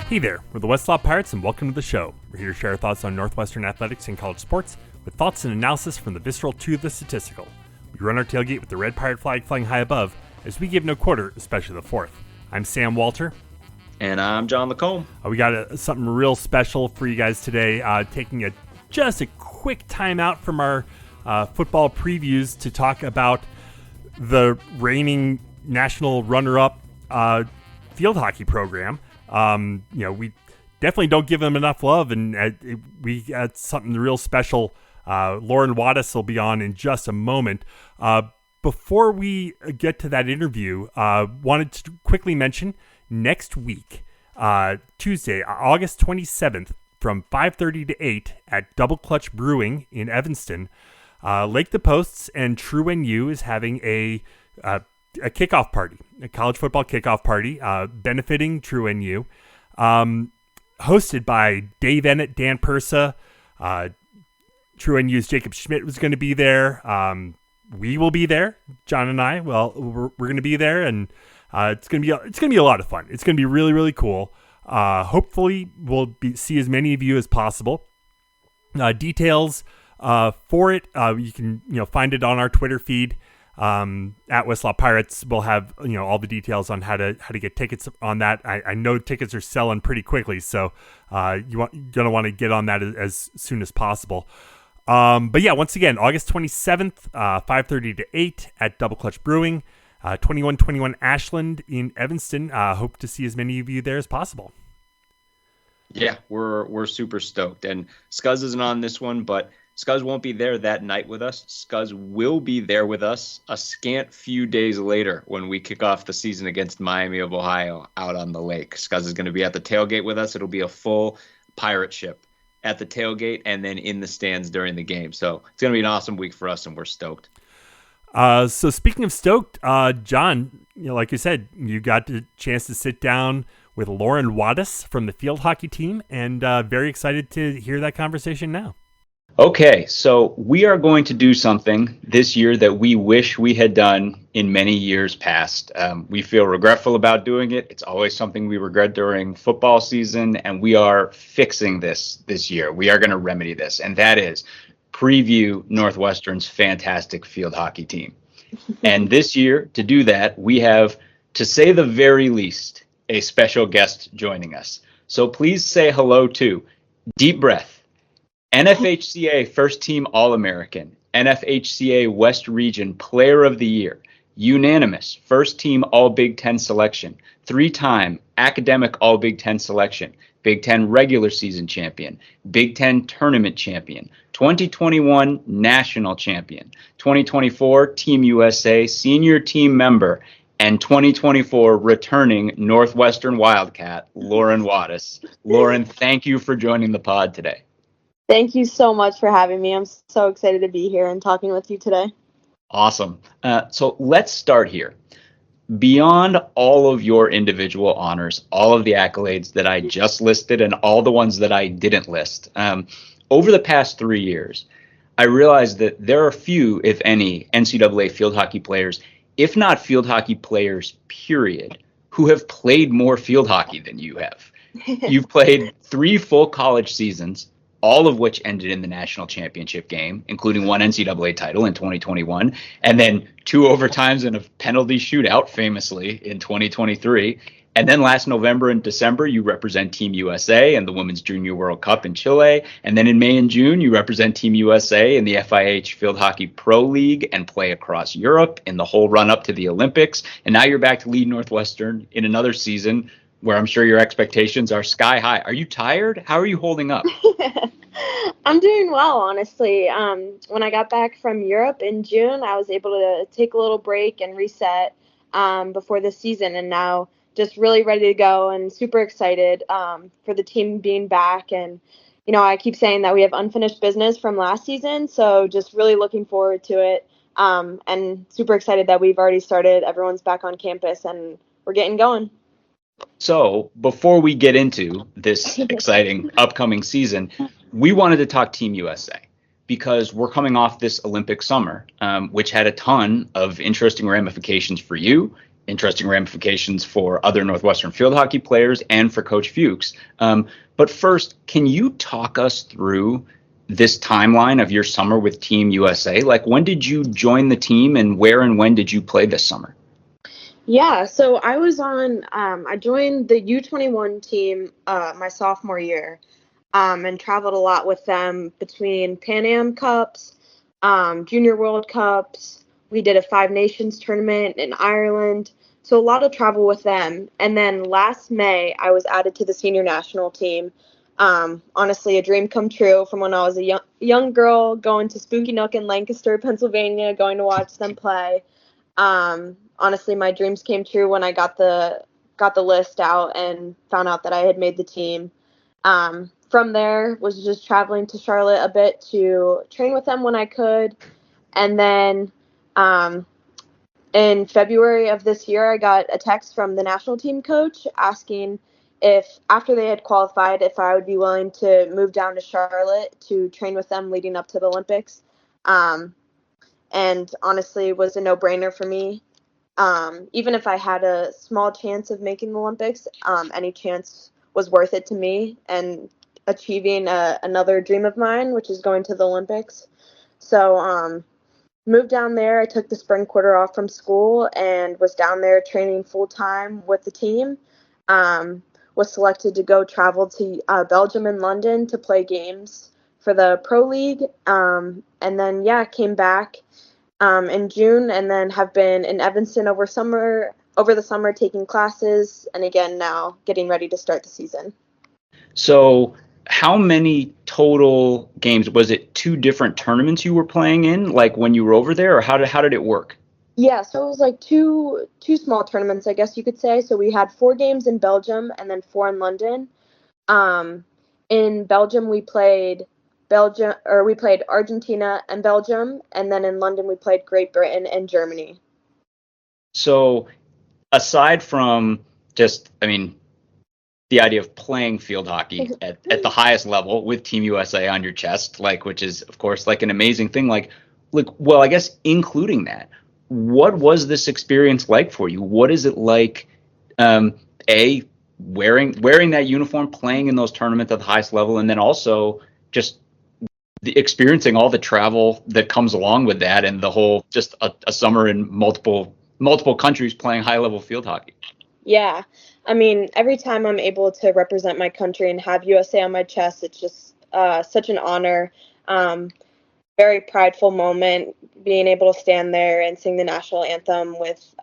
Hey there, we're the Westlaw Pirates and welcome to the show. We're here to share our thoughts on Northwestern athletics and college sports with thoughts and analysis from the visceral to the statistical. We run our tailgate with the red pirate flag flying high above as we give no quarter, especially the fourth. I'm Sam Walter. And I'm John Lacombe. We got something real special for you guys today, taking just a quick time out from our football previews to talk about the reigning national runner-up field hockey program. We definitely don't give them enough love, and we got something real special. Lauren Wadas will be on in just a moment. Before we get to that interview, wanted to quickly mention next week, Tuesday, August 27th, from 5:30 to 8 at Double Clutch Brewing in Evanston, Lake the Posts and True NU is having a kickoff party, a college football kickoff party, benefiting True NU, hosted by Dave Ennett, Dan Persa. True NU's Jacob Schmidt was going to be there. We will be there, John and I. Well, we're going to be there, and it's going to be a lot of fun. It's going to be really, really cool. Hopefully, we'll see as many of you as possible. Details for it, you can find it on our Twitter feed. At Westlaw Pirates, we'll have all the details on how to get tickets on that. I know tickets are selling pretty quickly, so you're gonna want to get on that as soon as possible. But yeah, once again, August 27th, 5:30 to 8 at Double Clutch Brewing, 2121 Ashland in Evanston. Hope to see as many of you there as possible. Yeah, we're super stoked, and Scuzz isn't on this one, but Scuzz won't be there that night with us. Scuzz will be there with us a scant few days later when we kick off the season against Miami of Ohio out on the lake. Scuzz is going to be at the tailgate with us. It'll be a full pirate ship at the tailgate and then in the stands during the game. So it's going to be an awesome week for us, and we're stoked. So speaking of stoked, John, like you said, you got the chance to sit down with Lauren Wadas from the field hockey team, and very excited to hear that conversation now. Okay, so we are going to do something this year that we wish we had done in many years past. We feel regretful about doing it. It's always something we regret during football season, and we are fixing this year. We are going to remedy this, and that is preview Northwestern's fantastic field hockey team. And this year, to do that, we have, to say the very least, a special guest joining us. So please say hello to, deep breath, NFHCA First Team All-American, NFHCA West Region Player of the Year, unanimous First Team All-Big Ten selection, 3-time Academic All-Big Ten selection, Big Ten regular season champion, Big Ten tournament champion, 2021 national champion, 2024 Team USA senior team member, and 2024 returning Northwestern Wildcat, Lauren Wadas. Lauren, thank you for joining the pod today. Thank you so much for having me. I'm so excited to be here and talking with you today. Awesome. So let's start here. Beyond all of your individual honors, all of the accolades that I just listed and all the ones that I didn't list, over the past 3 years, I realized that there are few, if any, NCAA field hockey players, if not field hockey players, period, who have played more field hockey than you have. You've played 3 full college seasons, all of which ended in the national championship game, including 1 NCAA title in 2021, and then 2 overtimes and a penalty shootout, famously, in 2023. And then last November and December, you represent Team USA in the Women's Junior World Cup in Chile. And then in May and June, you represent Team USA in the FIH Field Hockey Pro League and play across Europe in the whole run-up to the Olympics. And now you're back to lead Northwestern in another season where I'm sure your expectations are sky high. Are you tired? How are you holding up? I'm doing well, honestly. When I got back from Europe in June, I was able to take a little break and reset before the season, and now just really ready to go and super excited for the team being back. And, I keep saying that we have unfinished business from last season, so just really looking forward to it and super excited that we've already started. Everyone's back on campus, and we're getting going. So before we get into this exciting upcoming season, we wanted to talk Team USA because we're coming off this Olympic summer, which had a ton of interesting ramifications for you interesting ramifications for other Northwestern field hockey players and for Coach Fuchs. But first, can you talk us through this timeline of your summer with Team USA? Like, when did you join the team, and where and when did you play this summer? Yeah, so I was I joined the U21 team my sophomore year, and traveled a lot with them between Pan Am Cups, Junior World Cups. We did a Five Nations tournament in Ireland, so a lot of travel with them. And then last May, I was added to the senior national team. Honestly, a dream come true from when I was a young girl going to Spooky Nook in Lancaster, Pennsylvania, going to watch them play. Honestly, my dreams came true when I got the list out and found out that I had made the team. From there, was just traveling to Charlotte a bit to train with them when I could. And then in February of this year, I got a text from the national team coach asking if, after they had qualified, if I would be willing to move down to Charlotte to train with them leading up to the Olympics. And honestly, it was a no-brainer for me. Even if I had a small chance of making the Olympics, any chance was worth it to me and achieving another dream of mine, which is going to the Olympics. So moved down there. I took the spring quarter off from school and was down there training full-time with the team. Was selected to go travel to Belgium and London to play games for the Pro League. And then, came back in June, and then have been in Evanston over the summer taking classes, and again now getting ready to start the season. So how many total games? Was it 2 different tournaments you were playing in, like when you were over there, or how did it work? Yeah, so it was like two small tournaments, I guess you could say. So we had 4 games in Belgium and then 4 in London. In Belgium we played Argentina and Belgium, and then in London we played Great Britain and Germany. So aside from just, the idea of playing field hockey at the highest level with Team USA on your chest, which is of course an amazing thing, well, I guess including that, what was this experience like for you? What is it like, wearing that uniform, playing in those tournaments at the highest level, and then also just experiencing all the travel that comes along with that, and the whole just a summer in multiple countries playing high level field hockey? Yeah, every time I'm able to represent my country and have USA on my chest, it's just such an honor. Very prideful moment, being able to stand there and sing the national anthem with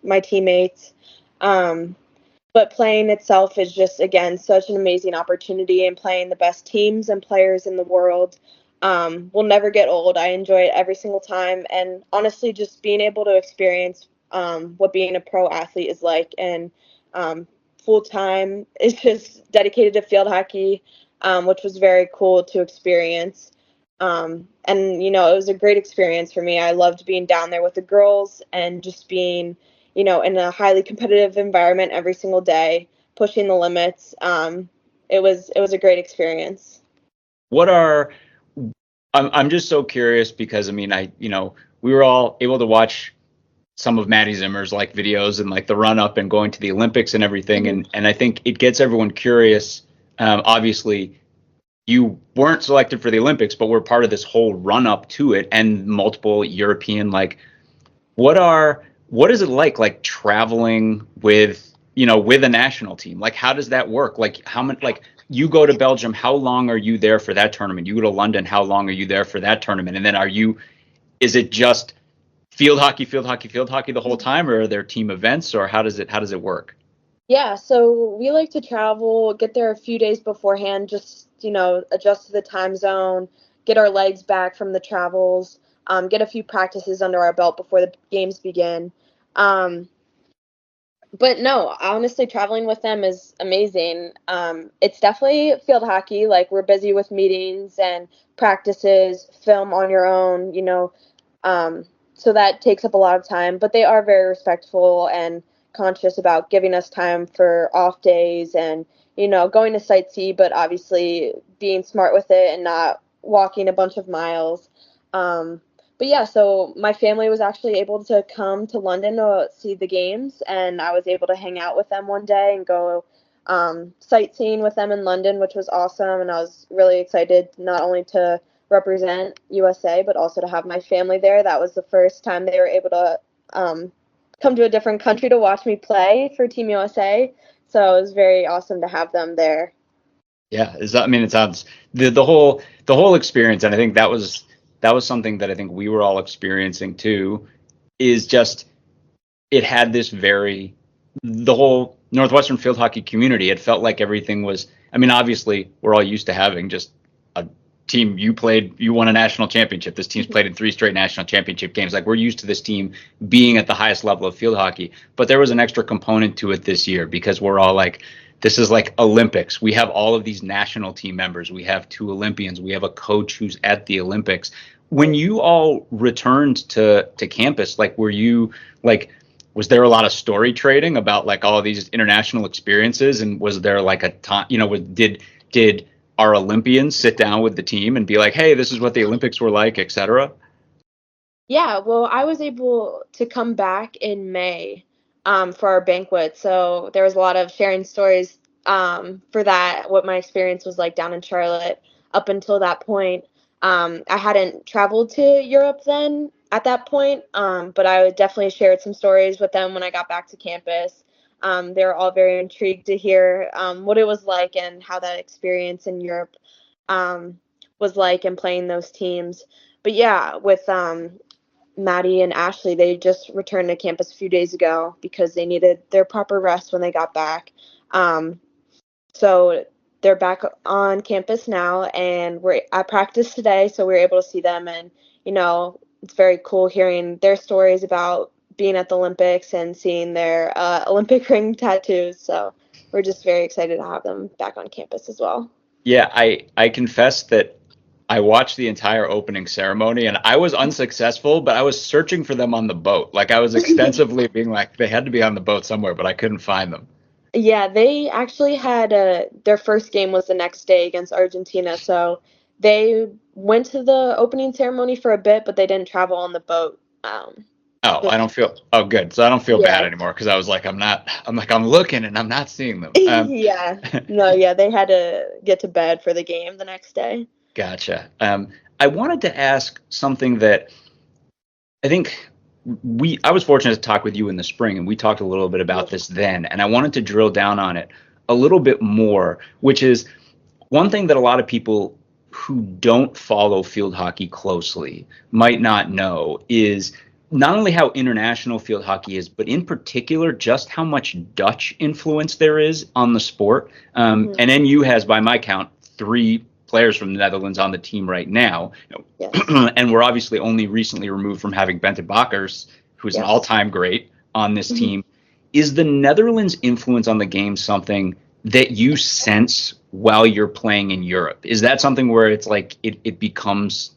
my teammates. But playing itself is just, again, such an amazing opportunity, and playing the best teams and players in the world will never get old. I enjoy it every single time, and honestly, just being able to experience what being a pro athlete is like, and full time is just dedicated to field hockey, which was very cool to experience. And it was a great experience for me. I loved being down there with the girls and just being, in a highly competitive environment every single day, pushing the limits. It was a great experience. I'm just so curious because we were all able to watch some of Maddie Zimmer's videos and the run up and going to the Olympics and everything. Mm-hmm. And I think it gets everyone curious. Obviously you weren't selected for the Olympics, but were part of this whole run up to it and multiple European, what is it like traveling with a national team? How does that work? How much, you go to Belgium, how long are you there for that tournament? You go to London, how long are you there for that tournament? And then is it just field hockey the whole time, or are there team events, or how does it work? Yeah, so we like to travel, get there a few days beforehand, just, adjust to the time zone, get our legs back from the travels, get a few practices under our belt before the games begin. But no, honestly, traveling with them is amazing. It's definitely field hockey. We're busy with meetings and practices, film on your own, so that takes up a lot of time. But they are very respectful and conscious about giving us time for off days and, going to sightsee, but obviously being smart with it and not walking a bunch of miles. But yeah, so my family was actually able to come to London to see the games, and I was able to hang out with them one day and go sightseeing with them in London, which was awesome. And I was really excited not only to represent USA, but also to have my family there. That was the first time they were able to come to a different country to watch me play for Team USA. So it was very awesome to have them there. Yeah, I mean, it sounds the whole experience, and I think that was something that I think we were all experiencing too. Is just it had this the whole Northwestern Field Hockey community. It felt like everything was. I mean, obviously, we're all used to having just a team. You won a national championship. This team's played in 3 straight national championship games. Like, we're used to this team being at the highest level of field hockey. But there was an extra component to it this year because we're all like, this is like Olympics. We have all of these national team members. We have 2 Olympians. We have a coach who's at the Olympics. When you all returned to campus, like, were you like, was there a lot of story trading about like all of these international experiences? And was there like a time, did our Olympians sit down with the team and be like, hey, this is what the Olympics were like, et cetera? Yeah, well, I was able to come back in May for our banquet. So there was a lot of sharing stories for that, what my experience was like down in Charlotte up until that point. I hadn't traveled to Europe then at that point, but I definitely shared some stories with them when I got back to campus. They were all very intrigued to hear what it was like and how that experience in Europe was like and playing those teams. But yeah, with Maddie and Ashley, they just returned to campus a few days ago because they needed their proper rest when they got back. So they're back on campus now, and I practiced today, so we were able to see them. And it's very cool hearing their stories about being at the Olympics and seeing their Olympic ring tattoos. So we're just very excited to have them back on campus as well. Yeah, I confess that I watched the entire opening ceremony and I was unsuccessful, but I was searching for them on the boat. Like, I was extensively being like, they had to be on the boat somewhere, but I couldn't find them. Yeah, they actually had their first game was the next day against Argentina. So they went to the opening ceremony for a bit, but they didn't travel on the boat. I don't feel, oh, good. So I don't feel bad anymore because I was like, I'm looking and I'm not seeing them. Yeah. No, yeah, they had to get to bed for the game the next day. Gotcha. I wanted to ask something that I think I was fortunate to talk with you in the spring, and we talked a little bit about this then, and I wanted to drill down on it a little bit more, which is one thing that a lot of people who don't follow field hockey closely might not know is not only how international field hockey is, but in particular, just how much Dutch influence there is on the sport. And NU has, by my count, 3 players from the Netherlands on the team right now. Yes. And we're obviously only recently removed from having Bente Bakkers, who's an all-time great on this team. Is the Netherlands' influence on the game something that you sense while you're playing in Europe? Is that something where it's like it becomes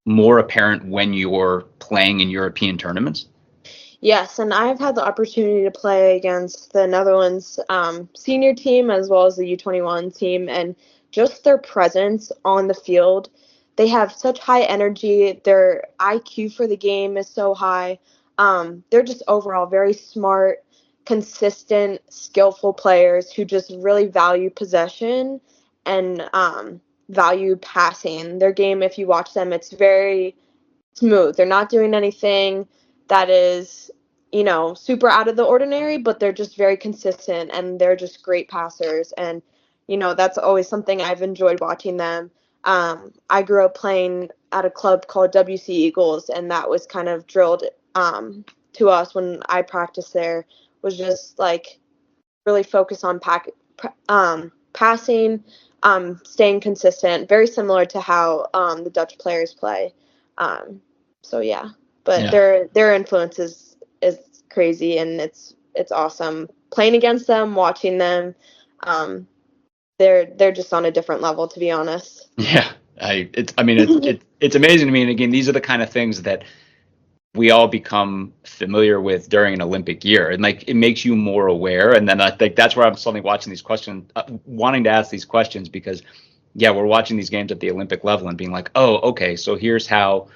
more apparent when you're playing in European tournaments? Yes, and I've had the opportunity to play against the Netherlands senior team as well as the U21 team, and just their presence on the field. They have such high energy. Their IQ for the game is so high. They're just overall very smart, consistent, skillful players who just really value possession and value passing. Their game, if you watch them, it's very smooth. They're not doing anything that is, super out of the ordinary, but they're just very consistent and they're just great passers. And, that's always something I've enjoyed watching them. I grew up playing at a club called WC Eagles, and that was kind of drilled to us when I practiced there, was just like really focus on passing, staying consistent, very similar to how the Dutch players play. So yeah, but their influence is crazy, and it's awesome playing against them, watching them. They're just on a different level, to be honest. Yeah, it's amazing to me. And again, these are the kind of things that we all become familiar with during an Olympic year, and like it makes you more aware. And then I think that's where I'm suddenly watching these questions, wanting to ask these questions, because we're watching these games at the Olympic level and being like, oh, okay, so here's how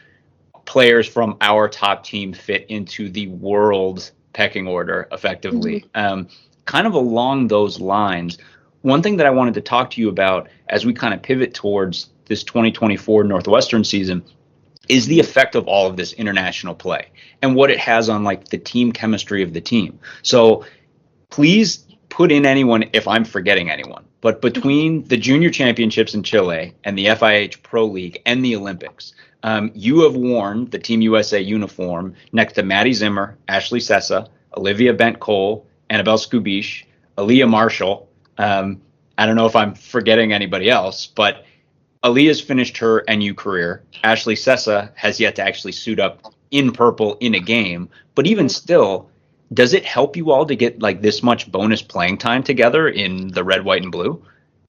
players from our top team fit into the world pecking order effectively. Kind of along those lines, one thing that I wanted to talk to you about as we kind of pivot towards this 2024 Northwestern season is the effect of all of this international play and what it has on like the team chemistry of the team. So please put in anyone if I'm forgetting anyone. But between the junior championships in Chile and the FIH Pro League and the Olympics, you have worn the Team USA uniform next to Maddie Zimmer, Ashley Sessa, Olivia Bent-Cole, Annabelle Skubish, Aaliyah Marshall. I don't know if I'm forgetting anybody else, but Aaliyah's finished her NU career. Ashley Sessa has yet to actually suit up in purple in a game. But even still, does it help you all to get like this much bonus playing time together in the red, white, and blue?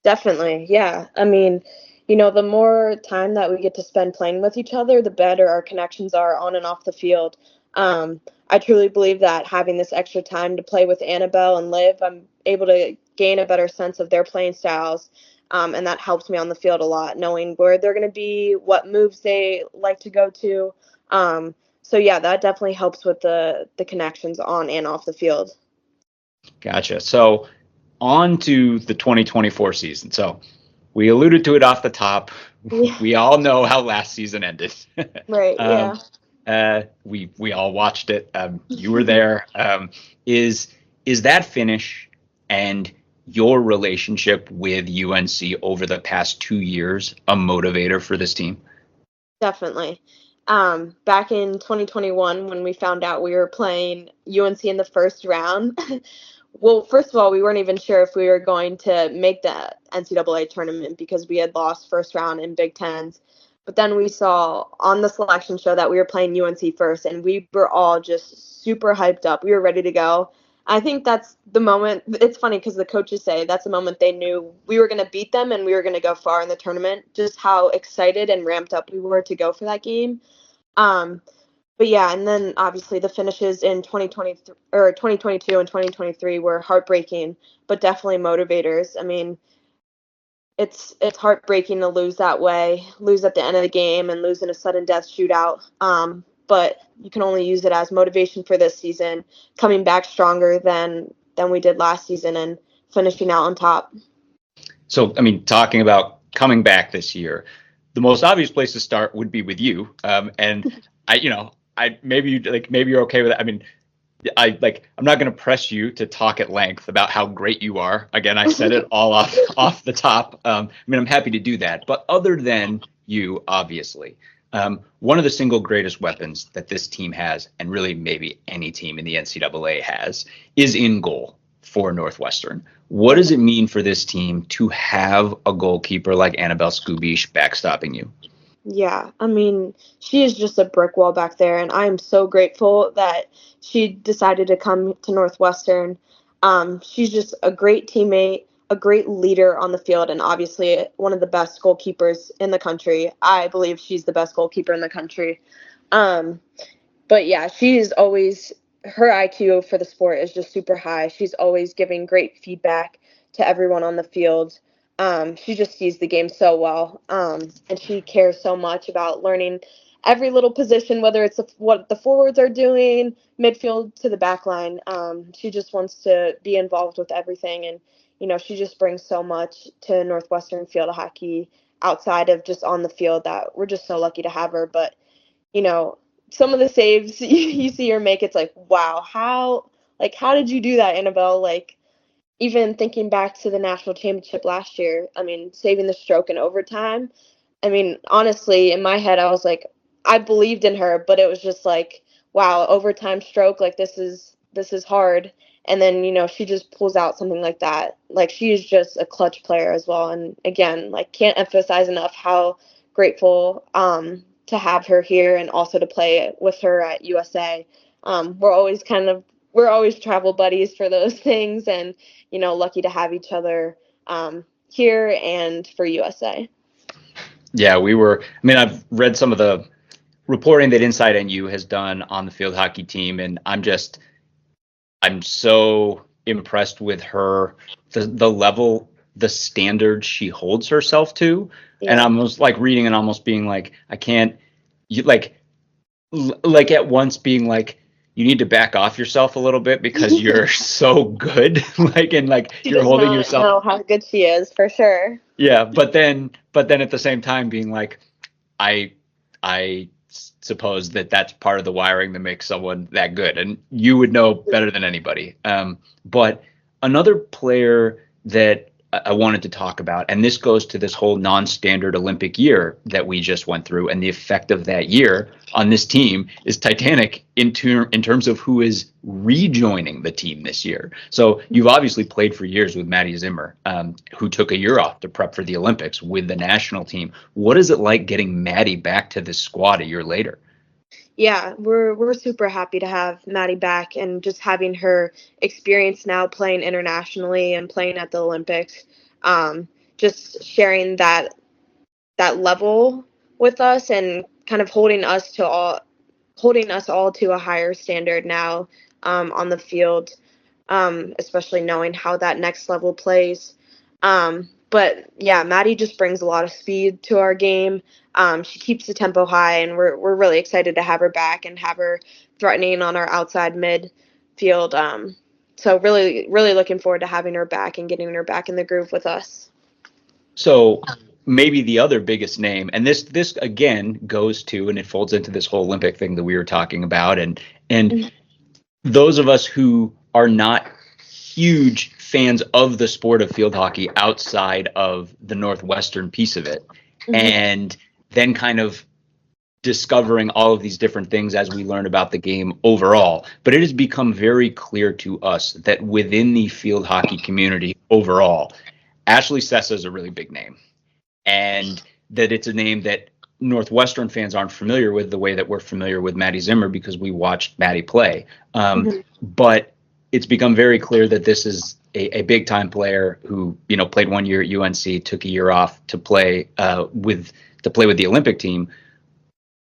Definitely, yeah. I mean, the more time that we get to spend playing with each other, the better our connections are on and off the field. I truly believe that having this extra time to play with Annabelle and Liv, I'm able to gain a better sense of their playing styles. And that helps me on the field a lot, knowing where they're going to be, what moves they like to go to. So yeah, that definitely helps with the connections on and off the field. Gotcha. So on to the 2024 season. So we alluded to it off the top. Yeah. We all know how last season ended. Right. Yeah. We all watched it. You were there. Is that finish and your relationship with UNC over the past 2 years a motivator for this team? Definitely. Back in 2021, when we found out we were playing UNC in the first round, well, first of all, we weren't even sure if we were going to make the NCAA tournament because we had lost first round in Big Tens. But then we saw on the selection show that we were playing UNC first, and we were all just super hyped up. We were ready to go. I think that's the moment. It's funny because the coaches say that's the moment they knew we were going to beat them and we were going to go far in the tournament, just how excited and ramped up we were to go for that game. But yeah, and then obviously the finishes in 2023 or 2022 and 2023 were heartbreaking, but definitely motivators. I mean, it's heartbreaking to lose that way, lose at the end of the game and lose in a sudden death shootout. But you can only use it as motivation for this season, coming back stronger than we did last season and finishing out on top. So, I mean, talking about coming back this year, the most obvious place to start would be with you. And maybe you're okay with it. I mean, I'm not going to press you to talk at length about how great you are. Again, I said it all off the top. I'm happy to do that. But other than you, obviously, one of the single greatest weapons that this team has, and really maybe any team in the NCAA has, is in goal for Northwestern. What does it mean for this team to have a goalkeeper like Annabelle Skubish backstopping you? Yeah, I mean, she is just a brick wall back there, and I am so grateful that she decided to come to Northwestern. She's just a great teammate, a great leader on the field, and obviously one of the best goalkeepers in the country. I believe she's the best goalkeeper in the country. But yeah, she is always, her IQ for the sport is just super high. She's always giving great feedback to everyone on the field. She just sees the game so well, and she cares so much about learning every little position, whether it's what the forwards are doing, midfield to the back line. She just wants to be involved with everything, and she just brings so much to Northwestern Field Hockey outside of just on the field that we're just so lucky to have her. But some of the saves you see her make, it's like, wow, how did you do that, Annabelle? Even thinking back to the national championship last year, I mean, saving the stroke in overtime. I mean, honestly, in my head, I was like, I believed in her, but it was just like, wow, overtime stroke, this is hard. And then, she just pulls out something like that. She is just a clutch player as well. And again, can't emphasize enough how grateful to have her here and also to play with her at USA. We're always travel buddies for those things, and lucky to have each other here and for USA. Yeah, I've read some of the reporting that Inside NU has done on the field hockey team, and I'm so impressed with her, the level, the standard she holds herself to. Yeah. And I'm almost reading and almost being like, like at once being like, you need to back off yourself a little bit because you're so good. like She you're does holding not yourself. know how good she is, for sure. Yeah, but then at the same time being like, I I suppose that's part of the wiring that makes someone that good, and you would know better than anybody. But another player that I wanted to talk about, and this goes to this whole non-standard Olympic year that we just went through, and the effect of that year on this team is titanic in terms of who is rejoining the team this year. So you've obviously played for years with Maddie Zimmer, who took a year off to prep for the Olympics with the national team. What is it like getting Maddie back to the squad a year later? Yeah, we're super happy to have Maddie back, and just having her experience now playing internationally and playing at the Olympics. Just sharing that level with us, and kind of holding us all to a higher standard now, on the field, especially knowing how that next level plays. But yeah, Maddie just brings a lot of speed to our game. She keeps the tempo high, and we're really excited to have her back and have her threatening on our outside midfield. So really looking forward to having her back and getting her back in the groove with us. So maybe the other biggest name, and this again goes to, and it folds into this whole Olympic thing that we were talking about, and those of us who are not huge fans of the sport of field hockey outside of the Northwestern piece of it, and then kind of discovering all of these different things as we learn about the game overall. But it has become very clear to us that within the field hockey community overall, Ashley Sessa is a really big name, and that it's a name that Northwestern fans aren't familiar with the way that we're familiar with Maddie Zimmer because we watched Maddie play. But it's become very clear that this is a big time player who, played 1 year at UNC, took a year off to play with the Olympic team.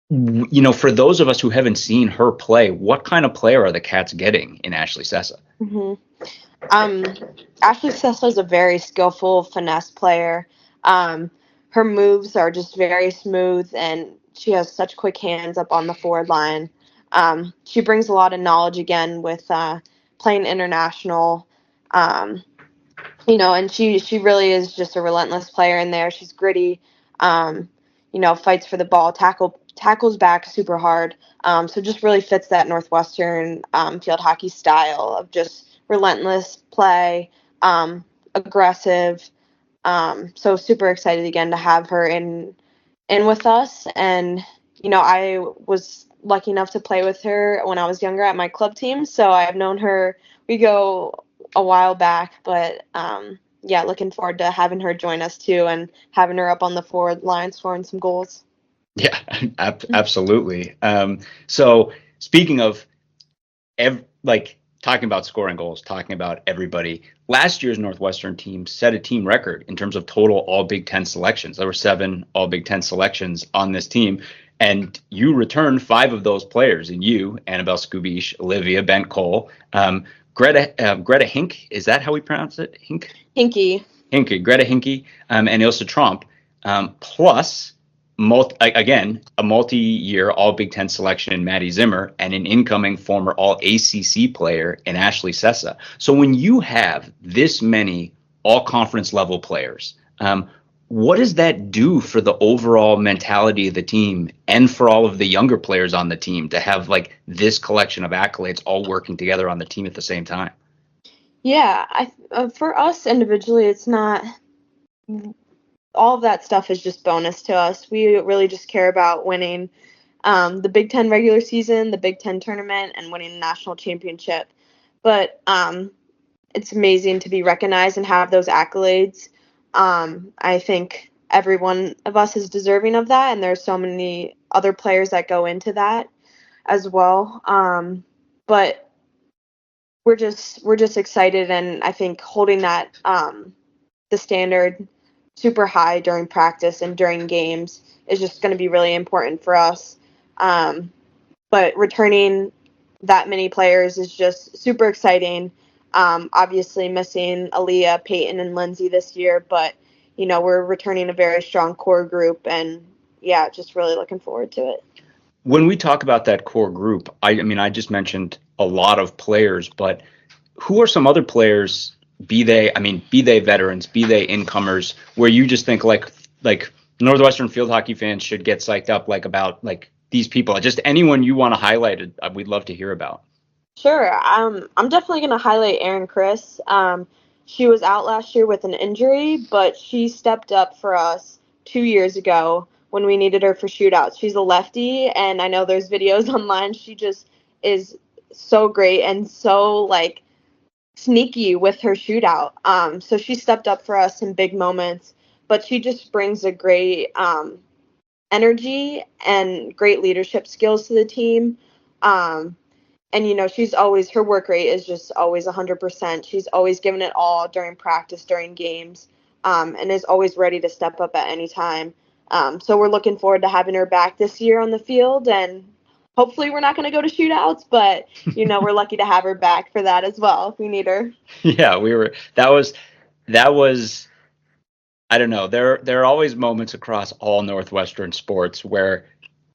For those of us who haven't seen her play, what kind of player are the Cats getting in Ashley Sessa? Ashley Sessa is a very skillful finesse player. Her moves are just very smooth, and she has such quick hands up on the forward line. She brings a lot of knowledge again with playing international. And she really is just a relentless player in there. She's gritty. Fights for the ball, tackles back super hard. So just really fits that Northwestern field hockey style of just relentless play, aggressive. So super excited again to have her in with us. And I was lucky enough to play with her when I was younger at my club team, so I have known her. We go a while back, but yeah, looking forward to having her join us too, and having her up on the forward line scoring some goals. Yeah, absolutely. So speaking of talking about scoring goals, talking about everybody, last year's Northwestern team set a team record in terms of total all Big Ten selections. There were 7 all Big Ten selections on this team, and you returned 5 of those players, and you, Annabelle Skubish, Olivia Bent-Cole, Greta Hink, is that how we pronounce it? Hinky, Greta Hinky, and Ilsa Tromp, plus a multi-year All Big Ten selection in Maddie Zimmer, and an incoming former All ACC player in Ashley Sessa. So when you have this many all conference level players, what does that do for the overall mentality of the team and for all of the younger players on the team to have this collection of accolades all working together on the team at the same time? Yeah, for us individually, it's not. All of that stuff is just bonus to us. We really just care about winning the Big Ten regular season, the Big Ten tournament, and winning the national championship. But it's amazing to be recognized and have those accolades. I think every one of us is deserving of that, and there's so many other players that go into that as well. But we're just excited, and I think holding that the standard super high during practice and during games is just going to be really important for us. But returning that many players is just super exciting. Obviously missing Aaliyah, Peyton, and Lindsay this year, but we're returning a very strong core group, and yeah, just really looking forward to it. when we talk about that core group, I mean, I just mentioned a lot of players, but who are some other players, be they veterans, be they incomers, where you just think like Northwestern Field Hockey fans should get psyched up about these people? Just anyone you want to highlight, we'd love to hear about. Sure. I'm definitely going to highlight Erin Chris. She was out last year with an injury, but she stepped up for us 2 years ago when we needed her for shootouts. She's a lefty, and I know there's videos online. She just is so great and so sneaky with her shootout. So she stepped up for us in big moments, but she just brings a great energy and great leadership skills to the team. And, she's always, her work rate is just always 100%. She's always given it all during practice, during games, and is always ready to step up at any time. So we're looking forward to having her back this year on the field, and hopefully we're not going to go to shootouts, but, we're lucky to have her back for that as well if we need her. Yeah, that was, I don't know. There are always moments across all Northwestern sports where,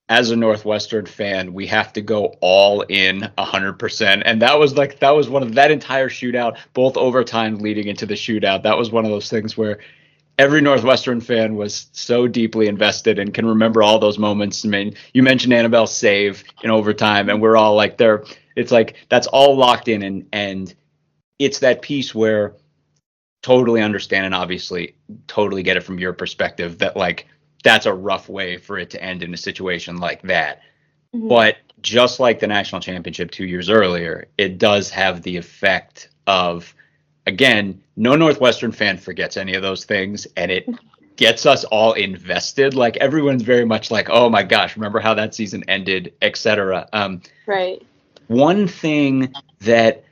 as a Northwestern fan, we have to go all in 100%. And that was that entire shootout, both overtime leading into the shootout. That was one of those things where every Northwestern fan was so deeply invested and can remember all those moments. I mean, you mentioned Annabelle's save in overtime, and we're all there. It's that's all locked in. And it's that piece where totally understand and obviously totally get it from your perspective that that's a rough way for it to end in a situation like that. Mm-hmm. But just like the national championship 2 years earlier, it does have the effect of, again, no Northwestern fan forgets any of those things, and it gets us all invested. Everyone's very much oh my gosh, remember how that season ended, etc. Right. One thing that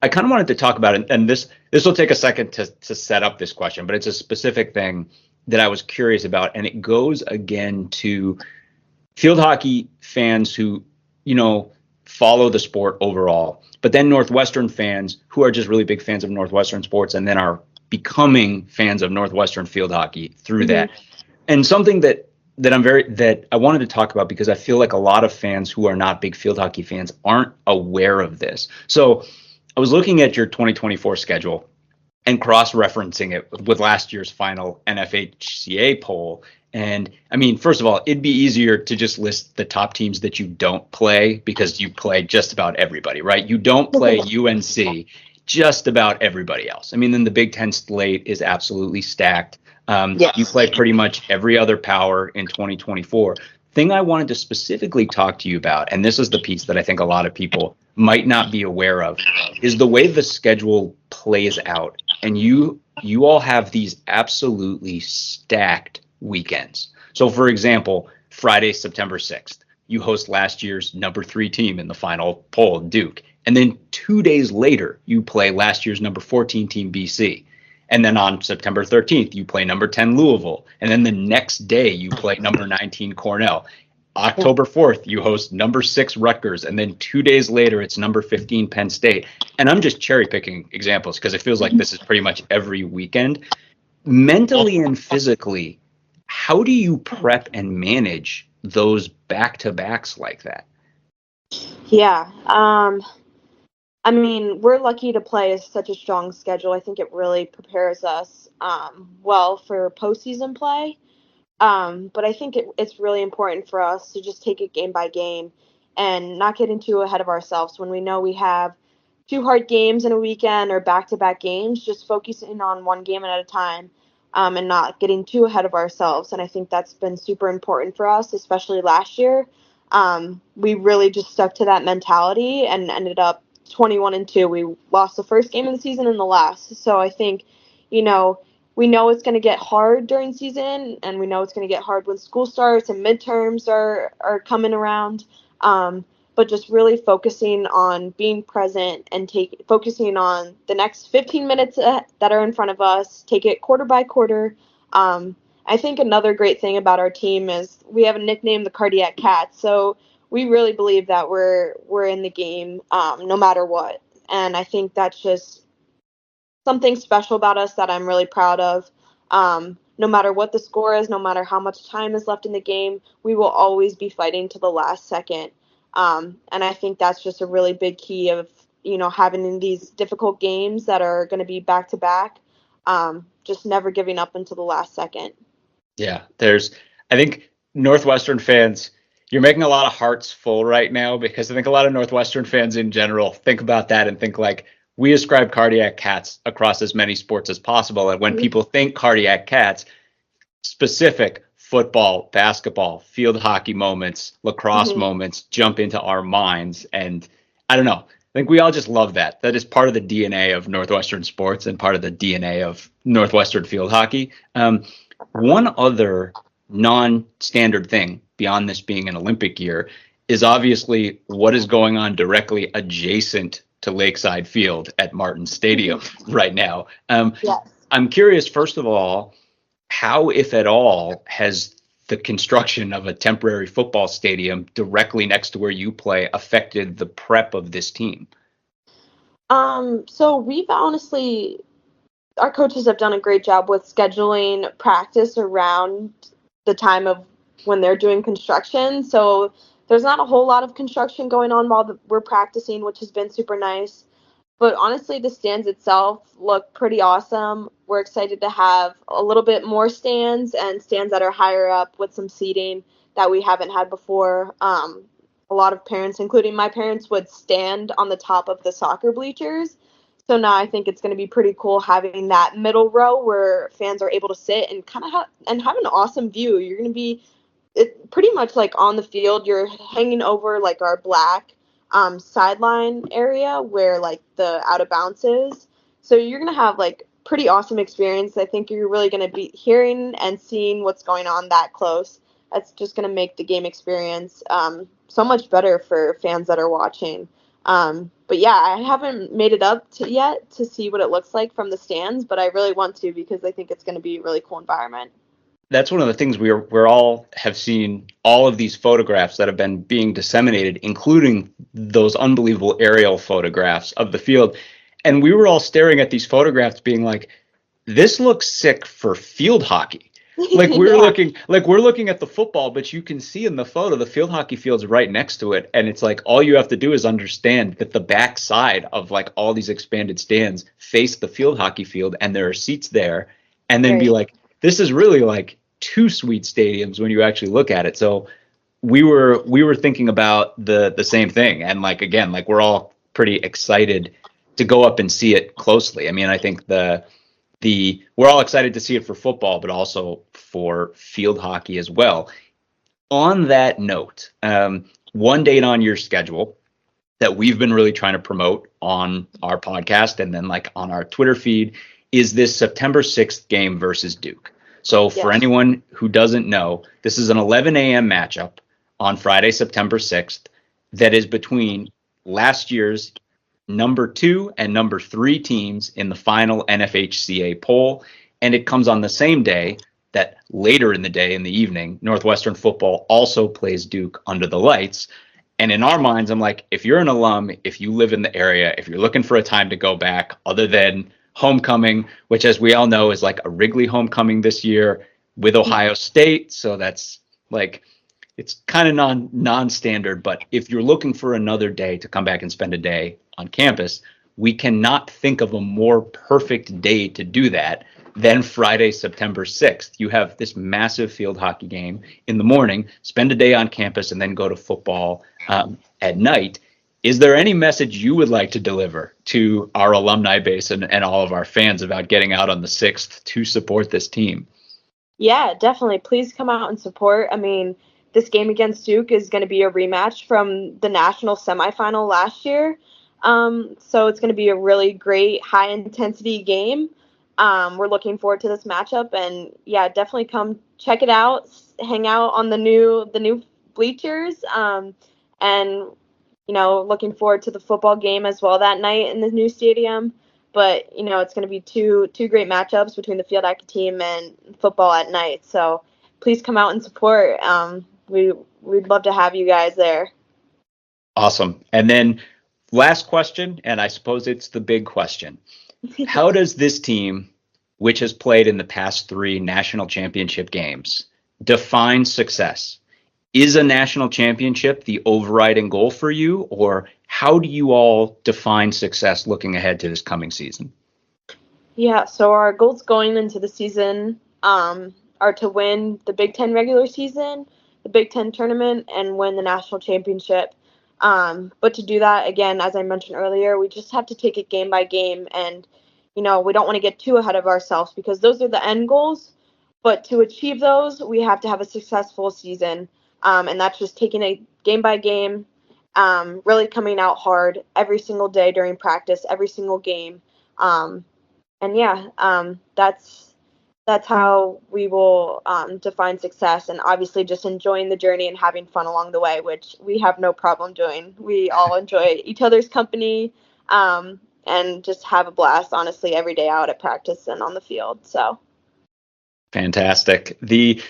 I kind of wanted to talk about, and this will take a second to set up this question, but it's a specific thing that I was curious about, and it goes again to field hockey fans who, follow the sport overall, but then Northwestern fans who are just really big fans of Northwestern sports and then are becoming fans of Northwestern field hockey through mm-hmm. that. And something that I wanted to talk about, because I feel like a lot of fans who are not big field hockey fans aren't aware of this. So I was looking at your 2024 schedule and cross-referencing it with last year's final NFHCA poll. And I mean, first of all, it'd be easier to just list the top teams that you don't play, because you play just about everybody, right? You don't play UNC, just about everybody else. I mean, then the Big Ten slate is absolutely stacked. Yes. You play pretty much every other power in 2024. Thing I wanted to specifically talk to you about, and this is the piece that I think a lot of people might not be aware of, is the way the schedule plays out. And you all have these absolutely stacked weekends. So, for example, Friday, September 6th, you host last year's number 3 team in the final poll, Duke. And then 2 days later, you play last year's number 14 team, BC. And then on September 13th, you play number 10 Louisville. And then the next day, you play number 19 Cornell. October 4th, you host number 6 Rutgers. And then 2 days later, it's number 15 Penn State. And I'm just cherry picking examples because it feels like this is pretty much every weekend. Mentally and physically, how do you prep and manage those back-to-backs like that? Yeah. I mean, we're lucky to play such a strong schedule. I think it really prepares us well for postseason play. But I think it's really important for us to just take it game by game and not get too ahead of ourselves when we know we have 2 hard games in a weekend or back-to-back games. Just focusing on one game at a time and not getting too ahead of ourselves. And I think that's been super important for us, especially last year. We really just stuck to that mentality and ended up 21-2. We lost the first game of the season and the last. So I think, we know it's going to get hard during season, and we know it's going to get hard when school starts and midterms are coming around. But just really focusing on being present and focusing on the next 15 minutes that are in front of us, take it quarter by quarter. I think another great thing about our team is we have a nickname, the Cardiac Cats. So we really believe that we're in the game no matter what. And I think that's just something special about us that I'm really proud of. no matter what the score is, no matter how much time is left in the game, we will always be fighting to the last second. And I think that's just a really big key of, having in these difficult games that are going to be back to back, just never giving up until the last second. Yeah, I think Northwestern fans, you're making a lot of hearts full right now, because I think a lot of Northwestern fans in general think about that and think like, we ascribe cardiac cats across as many sports as possible. And when people think cardiac cats, specific football, basketball, field hockey moments, lacrosse moments jump into our minds. And I don't know, I think we all just love that. That is part of the DNA of Northwestern sports and part of the DNA of Northwestern field hockey. One other non-standard thing beyond this being an Olympic year is obviously what is going on directly adjacent to Lakeside Field at Martin Stadium right now. Yes. I'm curious, first of all, how, if at all, has the construction of a temporary football stadium directly next to where you play affected the prep of this team? So we've honestly, our coaches have done a great job with scheduling practice around the time of when they're doing construction. So there's not a whole lot of construction going on while we're practicing, which has been super nice. But honestly, the stands itself look pretty awesome. We're excited to have a little bit more stands and stands that are higher up with some seating that we haven't had before. A lot of parents, including my parents, would stand on the top of the soccer bleachers. So now I think it's going to be pretty cool having that middle row where fans are able to sit and kind of have an awesome view. You're going to be pretty much like on the field. You're hanging over like our black sideline area where like the out of bounds is. So you're going to have like pretty awesome experience. I think you're really going to be hearing and seeing what's going on that close. That's just going to make the game experience so much better for fans that are watching. But yeah, I haven't made it up yet to see what it looks like from the stands, but I really want to because I think it's going to be a really cool environment. That's one of the things we're all have seen all of these photographs that have been being disseminated, including those unbelievable aerial photographs of the field. And we were all staring at these photographs being like, this looks sick for field hockey. Like we're looking at the football, but you can see in the photo the field hockey field's right next to it. And it's like all you have to do is understand that the back side of like all these expanded stands face the field hockey field and there are seats there, and then be like, this is really like two sweet stadiums when you actually look at it. So we were thinking about the same thing. And like, again, like we're all pretty excited to go up and see it closely. I mean, I think we're all excited to see it for football, but also for field hockey as well. On that note, one date on your schedule that we've been really trying to promote on our podcast and then like on our Twitter feed is this September 6th game versus Duke. So for anyone who doesn't know, this is an 11 a.m. matchup on Friday, September 6th, that is between last year's number 2 and number 3 teams in the final NFHCA poll. And it comes on the same day that later in the day, in the evening, Northwestern football also plays Duke under the lights. And in our minds, I'm like, if you're an alum, if you live in the area, if you're looking for a time to go back other than homecoming, which as we all know is like a Wrigley homecoming this year with Ohio State. So that's like, it's kind of non-standard, but if you're looking for another day to come back and spend a day on campus, we cannot think of a more perfect day to do that than Friday, September 6th. You have this massive field hockey game in the morning, spend a day on campus, and then go to football at night. Is there any message you would like to deliver to our alumni base and all of our fans about getting out on the 6th to support this team? Yeah, definitely. Please come out and support. I mean, this game against Duke is going to be a rematch from the national semifinal last year. So it's going to be a really great high intensity game. We're looking forward to this matchup, and yeah, definitely come check it out, hang out on the new bleachers, and looking forward to the football game as well that night in the new stadium. But it's going to be two great matchups between the field hockey team and football at night. So please come out and support. We'd love to have you guys there. Awesome. And then last question, and I suppose it's the big question. How does this team which has played in the past 3 national championship games, defines success. Is a national championship the overriding goal for you, or how do you all define success looking ahead to this coming season? Yeah, so our goals going into the season are to win the Big Ten regular season, the Big Ten tournament, and win the national championship. But to do that, again, as I mentioned earlier, we just have to take it game by game. And, we don't want to get too ahead of ourselves because those are the end goals. But to achieve those, we have to have a successful season. And that's just taking it game by game, really coming out hard every single day during practice, every single game. And yeah, that's how we will define success, and obviously just enjoying the journey and having fun along the way, which we have no problem doing. We all enjoy each other's company, and just have a blast, honestly, every day out at practice and on the field. So fantastic.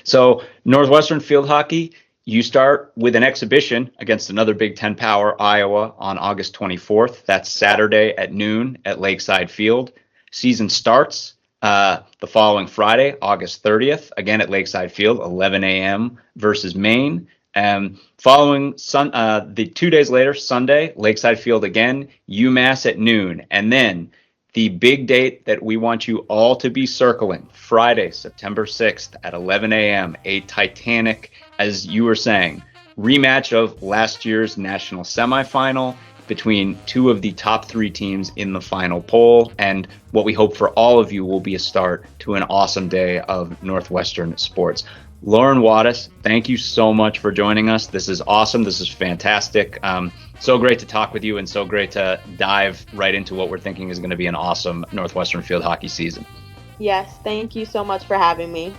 So Northwestern Field Hockey, you start with an exhibition against another Big Ten power, Iowa, on August 24th. That's Saturday at noon at Lakeside Field. Season starts the following Friday, August 30th, again at Lakeside Field, 11 a.m. versus Maine. Following the 2 days later, Sunday, Lakeside Field again, UMass at noon. And then the big date that we want you all to be circling, Friday, September 6th at 11 a.m., a titanic, as you were saying, rematch of last year's national semifinal between 2 of the top 3 teams in the final poll, and what we hope for all of you will be a start to an awesome day of Northwestern sports. Lauren Wadas, thank you so much for joining us. This is awesome. This is fantastic. So great to talk with you, and so great to dive right into what we're thinking is going to be an awesome Northwestern Field Hockey season. yes, thank you so much for having me.